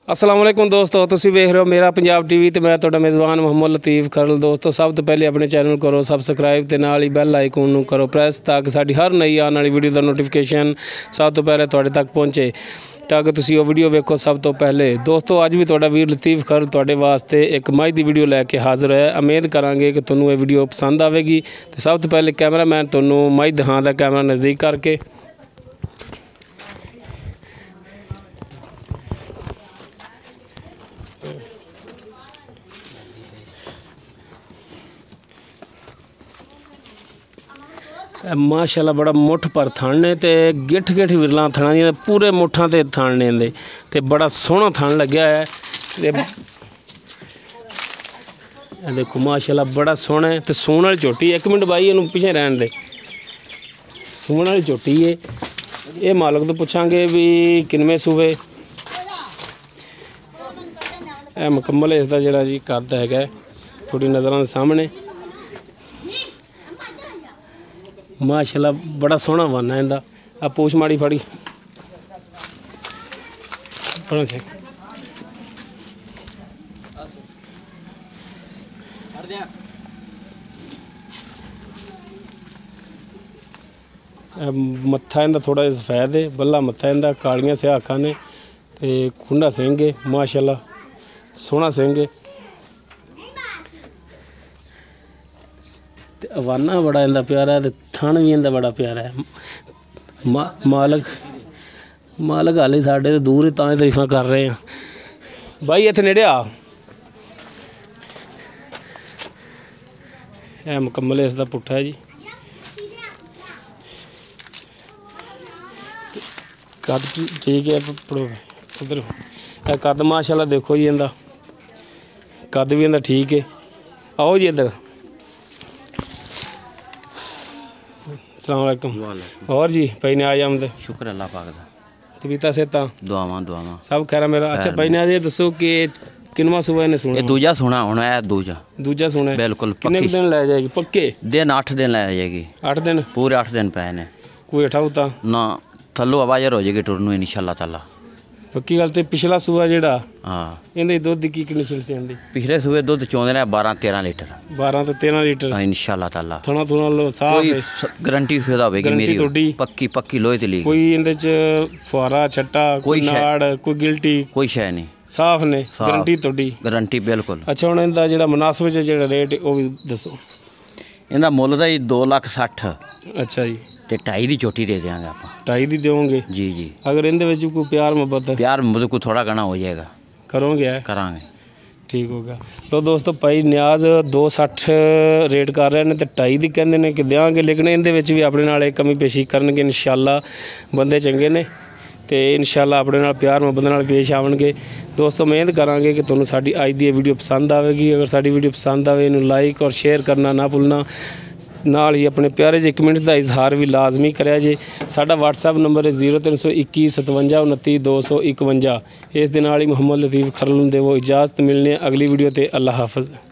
अस्सलाम वालेकुम दोस्तों, तुसीं वेख रहे हो मेरा पंजाब टीवी ते मैं तुहाडा मेज़बान मुहम्मद लतीफ़ खरल। दोस्तों सब तो पहले अपने चैनल करो सबसक्राइब ते नाल ही बैल आइकन नूं करो प्रेस ताकि साडी हर नई आने वाली वीडियो दा नोटिफिकेशन सब तो पहले तुहाडे तक पहुँचे ताकि तुसीं वो वीडियो वेखो सब तो पहले। दोस्तों अज भी तुहाडा वीर लतीफ़ खरल तुहाडे वास्ते एक मझ दी वीडियो लैके हाज़र है। उम्मीद करांगे कि तुहानूं ये वीडियो पसंद आवेगी। तो सब तो पहले कैमरामैन तुहानूं मझ दिखांदा कैमरा नज़दीक करके। माशाल्लाह बड़ा मुठ पर थन ने ते गिठ गिठ विरलां थणां दियां पूरे मुठां ते थन ने इंदे ते बड़ा सोहना थन लग्या है ते देखो माशाल्लाह बड़ा सोहना है ते सूण वाली झोटी। एक मिनट बाई इहनूं पिछे रहन दे। सूण वाली झोटी है ये मालक तो पुछांगे भी किनवें सूबे ए मुकम्मल इसका जिहड़ा जी कद हैगा थोड़ी नज़रां दे सामने। माशाल्लाह बड़ा सोहना वन है इंदा। आ पूछ माड़ी फड़ी मत्था इंदा थोड़ा सफेद है, बल्ला मत्था इंदा, कालियां स्याह अखां ने ते खुंडा सिंह है। माशाल्लाह सोहना सिंह है ते अवाना बड़ा इंदा प्यारा है ते थन भी इंदा बड़ा प्यारा है। मालक हाले साडे तो दूर ही तां ही तारीफां कर रहे हैं। भाई इत्थे नेड़े आ। यह मुकम्मल इसका पुट्ठा है जी। कद ठीक है उधर कद माशाल्लाह देखो जी इंदा कद भी इंदा ठीक है। आओ जी इधर। अस्सलाम वालेकुम। और जी भाई ने आज आमद शुक्र अल्लाह पाक दा। तबीयत सेहतां दुआवां सब खैर मेरा। अच्छा भाई ने ये दसो कि किनवा सुबह ने सुना? ये दूजा सुना हुण है दूजा सुना बिल्कुल। कितने दिन लै जाएगी पक्के? दिन 8 दिन लै जाएगी। 8 दिन पूरे 8 दिन पे ने। कोई हेठा उता ना थल्लो आवाज़ हो जाएगी टुरनू इंशाअल्लाह ताला। पक्की गल। ते पिछला सूबा जेड़ा हाँ इहदे दुध की कंडीशन से आंदी? पिछले सूबे दुध चोंदे ने 12-13 लीटर। 12 तो 13 लीटर इंशाअल्लाह ताला। थोड़ा थोड़ा लो साफ है। गारंटी फिर होगी मेरी पक्की लोहे दी ली। कोई इंदे च फुहारा छट्टा कोई नाड़ कोई गिल्टी कोई शै नहीं साफ ने गारंटी तोड़ी गारंटी बिल्कुल। अच्छा हुण इंदा जेड़ा मुनासिब जेड़ा रेट वो भी दसो। इंदा मुੱਲ ਦਾ 2,60,000। अच्छा जी ਤੇ 2.5 ਦੀ ਝੋਟੀ ਦੇ ਦੇਵਾਂਗੇ ਆਪਾਂ। 2.5 ਦੀ ਦੇਵੋਗੇ ਜੀ ਜੀ। अगर इनके विच कोई प्यार मुहब्बत को थोड़ा घना हो जाएगा करोगे? करांगे। ठीक हो गया। लो दोस्तों भाई न्याज 260 रेट कर रहे हैं तो 2.5 दी कहंदे ने कि देंगे, लेकिन इनदे विच भी अपने नाल कमी पेशी करनगे इंशाअल्लाह। बंदे चंगे ने तो इंशाअल्लाह अपने नाल प्यार मुहब्बत नाल पेश आवणगे। दोस्तों उम्मीद करांगे कि तुहानूं साडी अज दी वीडियो पसंद आवेगी। अगर साडी वीडियो पसंद आवे इनूं लाइक और शेयर करना ना भुलना। नाल ही अपने प्यारे जे कमेंट का इजहार भी लाजमी करें जे। साडा WhatsApp नंबर है 0321 57 29 251। इस दे नाल ही मुहम्मद लतीफ़ खरल नूं देवो इजाज़त। मिलने अगली वीडियो ते। अल्लाह हाफ़िज़।